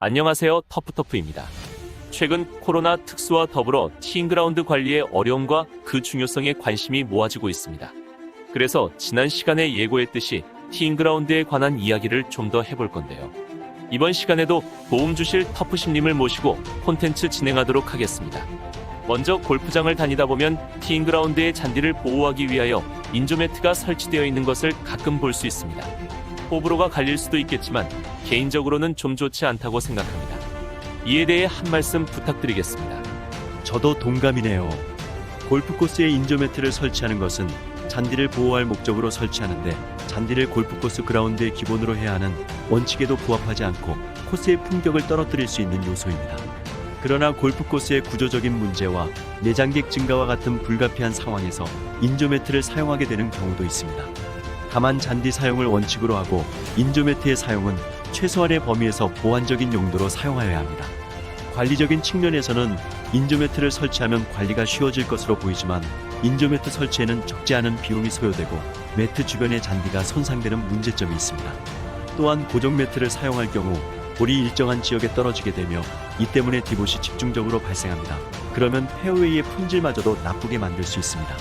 안녕하세요, 터프터프입니다. 최근 코로나 특수와 더불어 티잉그라운드 관리의 어려움과 그 중요성에 관심이 모아지고 있습니다. 그래서 지난 시간에 예고했듯이 티잉그라운드에 관한 이야기를 좀 더 해볼 건데요. 이번 시간에도 도움 주실 터프심님을 모시고 콘텐츠 진행하도록 하겠습니다. 먼저 골프장을 다니다 보면 티잉그라운드의 잔디를 보호하기 위하여 인조매트가 설치되어 있는 것을 가끔 볼 수 있습니다. 호불호가 갈릴 수도 있겠지만 개인적으로는 좀 좋지 않다고 생각합니다. 이에 대해 한 말씀 부탁드리겠습니다. 저도 동감이네요. 골프코스에 인조매트를 설치하는 것은 잔디를 보호할 목적으로 설치하는데 잔디를 골프코스 그라운드의 기본으로 해야 하는 원칙에도 부합하지 않고 코스의 품격을 떨어뜨릴 수 있는 요소입니다. 그러나 골프코스의 구조적인 문제와 내장객 증가와 같은 불가피한 상황에서 인조매트를 사용하게 되는 경우도 있습니다. 다만 잔디 사용을 원칙으로 하고 인조매트의 사용은 최소한의 범위에서 보완적인 용도로 사용하여야 합니다. 관리적인 측면에서는 인조매트를 설치하면 관리가 쉬워질 것으로 보이지만 인조매트 설치에는 적지 않은 비용이 소요되고 매트 주변의 잔디가 손상되는 문제점이 있습니다. 또한 고정 매트를 사용할 경우 볼이 일정한 지역에 떨어지게 되며 이 때문에 디봇이 집중적으로 발생합니다. 그러면 페어웨이의 품질마저도 나쁘게 만들 수 있습니다.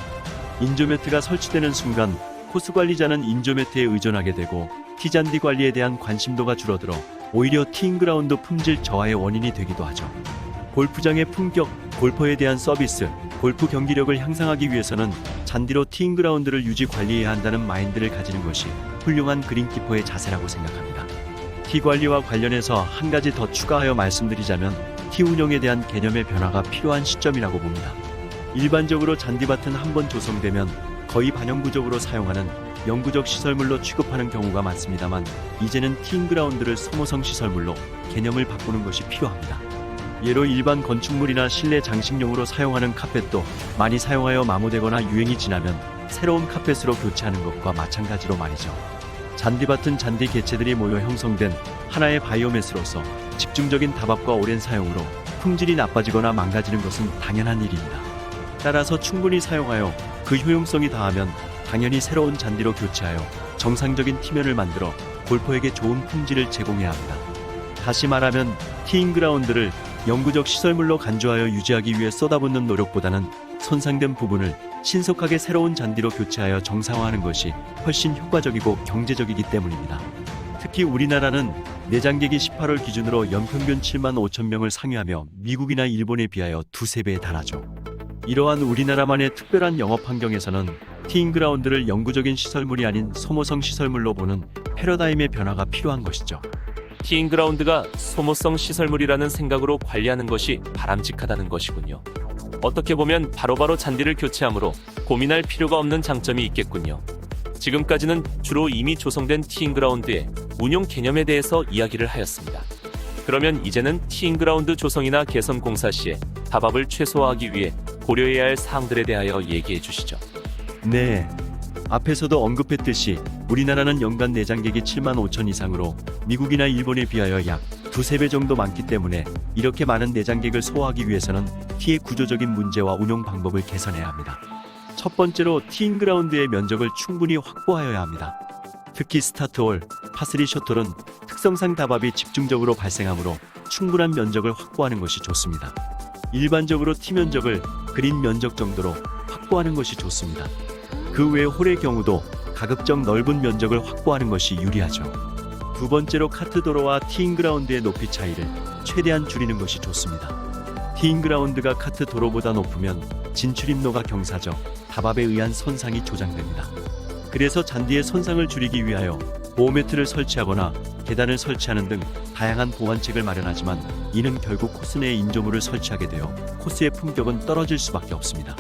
인조매트가 설치되는 순간 코스 관리자는 인조매트에 의존하게 되고 티잔디 관리에 대한 관심도가 줄어들어 오히려 티잉그라운드 품질 저하의 원인이 되기도 하죠. 골프장의 품격, 골퍼에 대한 서비스, 골프 경기력을 향상하기 위해서는 잔디로 티잉그라운드를 유지 관리해야 한다는 마인드를 가지는 것이 훌륭한 그린키퍼의 자세라고 생각합니다. 티 관리와 관련해서 한 가지 더 추가하여 말씀드리자면 티 운영에 대한 개념의 변화가 필요한 시점이라고 봅니다. 일반적으로 잔디밭은 한번 조성되면 거의 반영구적으로 사용하는 영구적 시설물로 취급하는 경우가 많습니다만 이제는 티잉그라운드를 소모성 시설물로 개념을 바꾸는 것이 필요합니다. 예로 일반 건축물이나 실내 장식용으로 사용하는 카펫도 많이 사용하여 마모되거나 유행이 지나면 새로운 카펫으로 교체하는 것과 마찬가지로 말이죠. 잔디밭은 잔디 개체들이 모여 형성된 하나의 바이오매스로서 집중적인 다밥과 오랜 사용으로 품질이 나빠지거나 망가지는 것은 당연한 일입니다. 따라서 충분히 사용하여 그 효용성이 다하면 당연히 새로운 잔디로 교체하여 정상적인 티면을 만들어 골퍼에게 좋은 품질을 제공해야 합니다. 다시 말하면 티잉그라운드를 영구적 시설물로 간주하여 유지하기 위해 쏟아붓는 노력보다는 손상된 부분을 신속하게 새로운 잔디로 교체하여 정상화하는 것이 훨씬 효과적이고 경제적이기 때문입니다. 특히 우리나라는 내장객이 18월 기준으로 연평균 7만 5천 명을 상회하며 미국이나 일본에 비하여 두세 배에 달하죠. 이러한 우리나라만의 특별한 영업 환경에서는 티잉그라운드를 영구적인 시설물이 아닌 소모성 시설물로 보는 패러다임의 변화가 필요한 것이죠. 티잉그라운드가 소모성 시설물이라는 생각으로 관리하는 것이 바람직하다는 것이군요. 어떻게 보면 바로바로 잔디를 교체하므로 고민할 필요가 없는 장점이 있겠군요. 지금까지는 주로 이미 조성된 티잉그라운드의 운용 개념에 대해서 이야기를 하였습니다. 그러면 이제는 티잉그라운드 조성이나 개선 공사 시에 다밥을 최소화하기 위해 고려해야 할 사항들에 대하여 얘기해 주시죠. 네, 앞에서도 언급했듯이 우리나라는 연간 내장객이 7만 5천 이상으로 미국이나 일본에 비하여 약 두세 배 정도 많기 때문에 이렇게 많은 내장객을 소화하기 위해서는 티의 구조적인 문제와 운용 방법을 개선해야 합니다. 첫 번째로 티잉그라운드의 면적을 충분히 확보하여야 합니다. 특히 스타트홀, 파3 셔틀은 특성상 다밥이 집중적으로 발생하므로 충분한 면적을 확보하는 것이 좋습니다. 일반적으로 티 면적을 그린 면적 정도로 확보하는 것이 좋습니다. 그 외 홀의 경우도 가급적 넓은 면적을 확보하는 것이 유리하죠. 두 번째로 카트 도로와 티잉그라운드의 높이 차이를 최대한 줄이는 것이 좋습니다. 티잉그라운드가 카트 도로보다 높으면 진출입로가 경사져 다밥에 의한 손상이 조장됩니다. 그래서 잔디의 손상을 줄이기 위하여 보호매트를 설치하거나 계단을 설치하는 등 다양한 보완책을 마련하지만 이는 결국 코스 내에 인조물을 설치하게 되어 코스의 품격은 떨어질 수밖에 없습니다.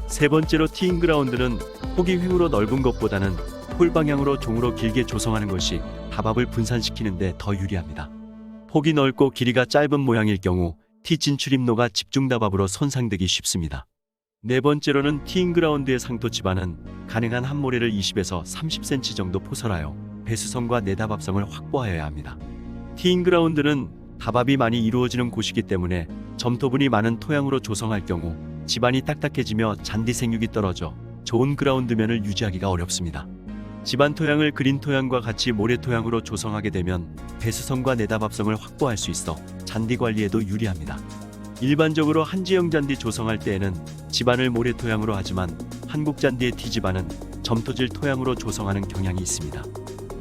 세 번째로 티잉그라운드는 폭이 횡으로 넓은 것보다는 홀 방향으로 종으로 길게 조성하는 것이 다밥을 분산시키는 데 더 유리합니다. 폭이 넓고 길이가 짧은 모양일 경우 티 진출입로가 집중다밥으로 손상되기 쉽습니다. 네 번째로는 티잉그라운드의 상토 지반은 가능한 한 모래를 20에서 30cm 정도 포설하여 배수성과 내다밥성을 확보하여야 합니다. 티잉그라운드는 다밥이 많이 이루어지는 곳이기 때문에 점토분이 많은 토양으로 조성할 경우 지반이 딱딱해지며 잔디 생육이 떨어져 좋은 그라운드면을 유지하기가 어렵습니다. 집안 토양을 그린 토양과 같이 모래 토양으로 조성하게 되면 배수성과 내담합성을 확보할 수 있어 잔디 관리에도 유리합니다. 일반적으로 한지형 잔디 조성할 때에는 집안을 모래 토양으로 하지만 한국 잔디의 T집안은 점토질 토양으로 조성하는 경향이 있습니다.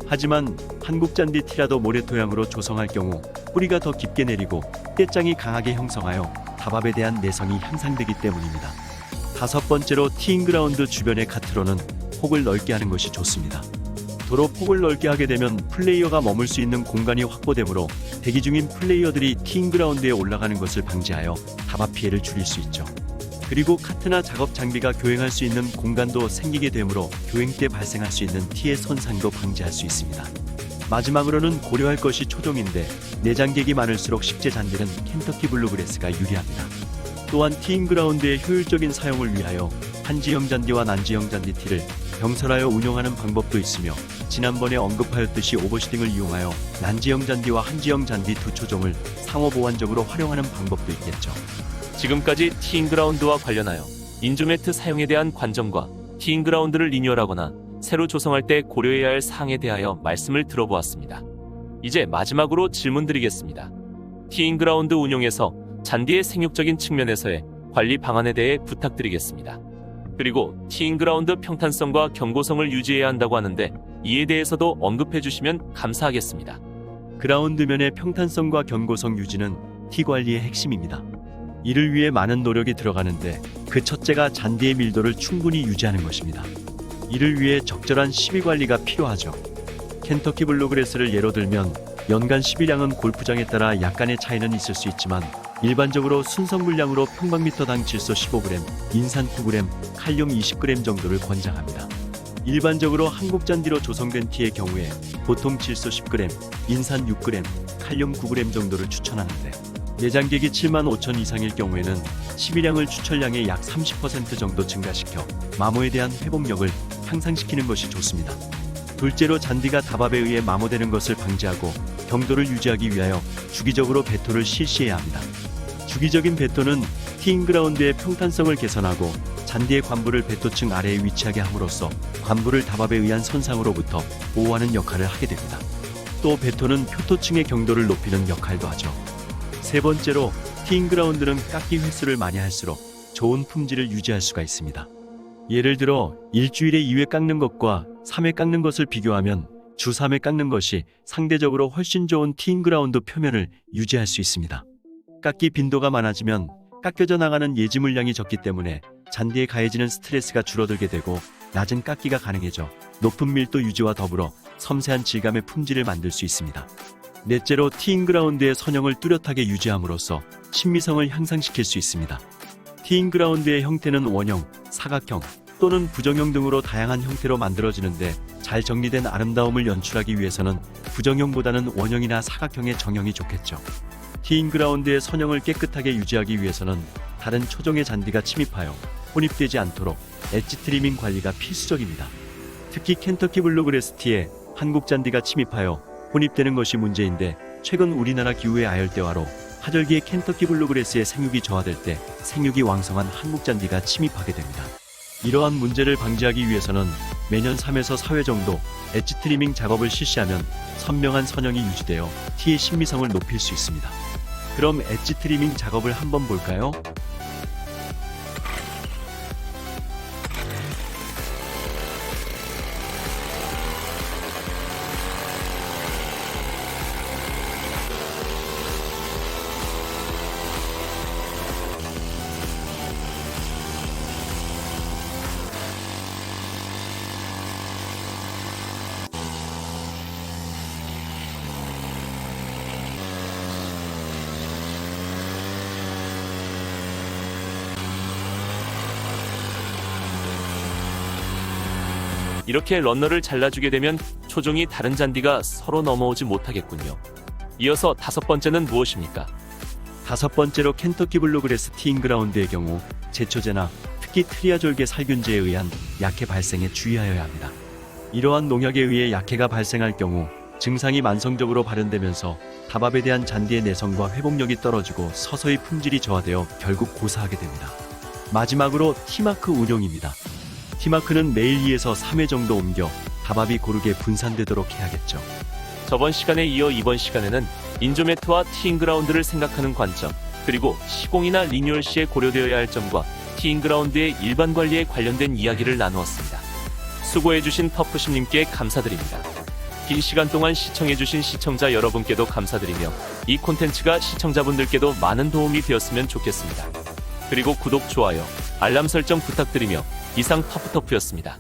하지만 한국 잔디 T라도 모래 토양으로 조성할 경우 뿌리가 더 깊게 내리고 떼장이 강하게 형성하여 답합에 대한 내성이 향상되기 때문입니다. 다섯 번째로 티잉그라운드 주변의 카트로는 폭을 넓게 하는 것이 좋습니다. 도로 폭을 넓게 하게 되면 플레이어가 머물 수 있는 공간이 확보되므로 대기 중인 플레이어들이 티잉그라운드에 올라가는 것을 방지하여 답합 피해를 줄일 수 있죠. 그리고 카트나 작업 장비가 교행할 수 있는 공간도 생기게 되므로 교행 때 발생할 수 있는 티의 손상도 방지할 수 있습니다. 마지막으로는 고려할 것이 초종인데 내장객이 많을수록 식재 잔디는 켄터키 블루그래스가 유리합니다. 또한 티잉그라운드의 효율적인 사용을 위하여 한지형 잔디와 난지형 잔디 티를 병설하여 운용하는 방법도 있으며 지난번에 언급하였듯이 오버시딩을 이용하여 난지형 잔디와 한지형 잔디 두 초종을 상호 보완적으로 활용하는 방법도 있겠죠. 지금까지 티잉그라운드와 관련하여 인조매트 사용에 대한 관점과 티잉그라운드를 리뉴얼하거나 새로 조성할 때 고려해야 할 사항에 대하여 말씀을 들어보았습니다. 이제 마지막으로 질문드리겠습니다. 티잉그라운드 운용에서 잔디의 생육적인 측면에서의 관리 방안에 대해 부탁드리겠습니다. 그리고 티잉그라운드 평탄성과 견고성을 유지해야 한다고 하는데 이에 대해서도 언급해 주시면 감사하겠습니다. 그라운드면의 평탄성과 견고성 유지는 티 관리의 핵심입니다. 이를 위해 많은 노력이 들어가는데 그 첫째가 잔디의 밀도를 충분히 유지하는 것입니다. 이를 위해 적절한 시비 관리가 필요하죠. 켄터키 블루그래스를 예로 들면 연간 시비량은 골프장에 따라 약간의 차이는 있을 수 있지만 일반적으로 순성 물량으로 평방미터당 질소 15g, 인산 9g, 칼륨 20g 정도를 권장합니다. 일반적으로 한국 잔디로 조성된 티의 경우에 보통 질소 10g, 인산 6g, 칼륨 9g 정도를 추천하는데 내장객이 7만 5천 이상일 경우에는 시비량을 추천량의 약 30% 정도 증가시켜 마모에 대한 회복력을 향상시키는 것이 좋습니다. 둘째로 잔디가 답합에 의해 마모되는 것을 방지하고 경도를 유지하기 위하여 주기적으로 배토를 실시해야 합니다. 주기적인 배토는 티잉그라운드의 평탄성을 개선하고 잔디의 관부를 배토층 아래에 위치하게 함으로써 관부를 답합에 의한 손상으로부터 보호하는 역할을 하게 됩니다. 또 배토는 표토층의 경도를 높이는 역할도 하죠. 세 번째로 티잉그라운드는 깎기 횟수를 많이 할수록 좋은 품질을 유지할 수가 있습니다. 예를 들어 일주일에 2회 깎는 것과 3회 깎는 것을 비교하면 주 3회 깎는 것이 상대적으로 훨씬 좋은 티잉그라운드 표면을 유지할 수 있습니다. 깎기 빈도가 많아지면 깎여져 나가는 예지 물량이 적기 때문에 잔디에 가해지는 스트레스가 줄어들게 되고 낮은 깎기가 가능해져 높은 밀도 유지와 더불어 섬세한 질감의 품질을 만들 수 있습니다. 넷째로 티잉그라운드의 선형을 뚜렷하게 유지함으로써 친미성을 향상시킬 수 있습니다. 티잉그라운드의 형태는 원형, 사각형 또는 부정형 등으로 다양한 형태로 만들어지는데 잘 정리된 아름다움을 연출하기 위해서는 부정형보다는 원형이나 사각형의 정형이 좋겠죠. 티잉그라운드의 선형을 깨끗하게 유지하기 위해서는 다른 초종의 잔디가 침입하여 혼입되지 않도록 엣지 트리밍 관리가 필수적입니다. 특히 켄터키 블루그래스 티에 한국 잔디가 침입하여 혼입되는 것이 문제인데 최근 우리나라 기후의 아열대화로 하절기에 켄터키 블루그래스의 생육이 저하될 때 생육이 왕성한 한국 잔디가 침입하게 됩니다. 이러한 문제를 방지하기 위해서는 매년 3에서 4회 정도 엣지 트리밍 작업을 실시하면 선명한 선형이 유지되어 티의 신미성을 높일 수 있습니다. 그럼 엣지 트리밍 작업을 한번 볼까요? 이렇게 런너를 잘라주게 되면 초종이 다른 잔디가 서로 넘어오지 못하겠군요. 이어서 다섯 번째는 무엇입니까? 다섯 번째로 켄터키 블루그래스 티잉그라운드의 경우 제초제나 특히 트리아졸계 살균제에 의한 약해 발생에 주의하여야 합니다. 이러한 농약에 의해 약해가 발생할 경우 증상이 만성적으로 발현되면서 답합에 대한 잔디의 내성과 회복력이 떨어지고 서서히 품질이 저하되어 결국 고사하게 됩니다. 마지막으로 티마크 운용입니다. 티마크는 매일 2에서 3회 정도 옮겨 담합이 고르게 분산되도록 해야겠죠. 저번 시간에 이어 이번 시간에는 인조매트와 티잉그라운드를 생각하는 관점, 그리고 시공이나 리뉴얼 시에 고려되어야 할 점과 티잉그라운드의 일반 관리에 관련된 이야기를 나누었습니다. 수고해주신 터프심님께 감사드립니다. 긴 시간 동안 시청해주신 시청자 여러분께도 감사드리며 이 콘텐츠가 시청자분들께도 많은 도움이 되었으면 좋겠습니다. 그리고 구독, 좋아요, 알람 설정 부탁드리며 이상 터프터프였습니다.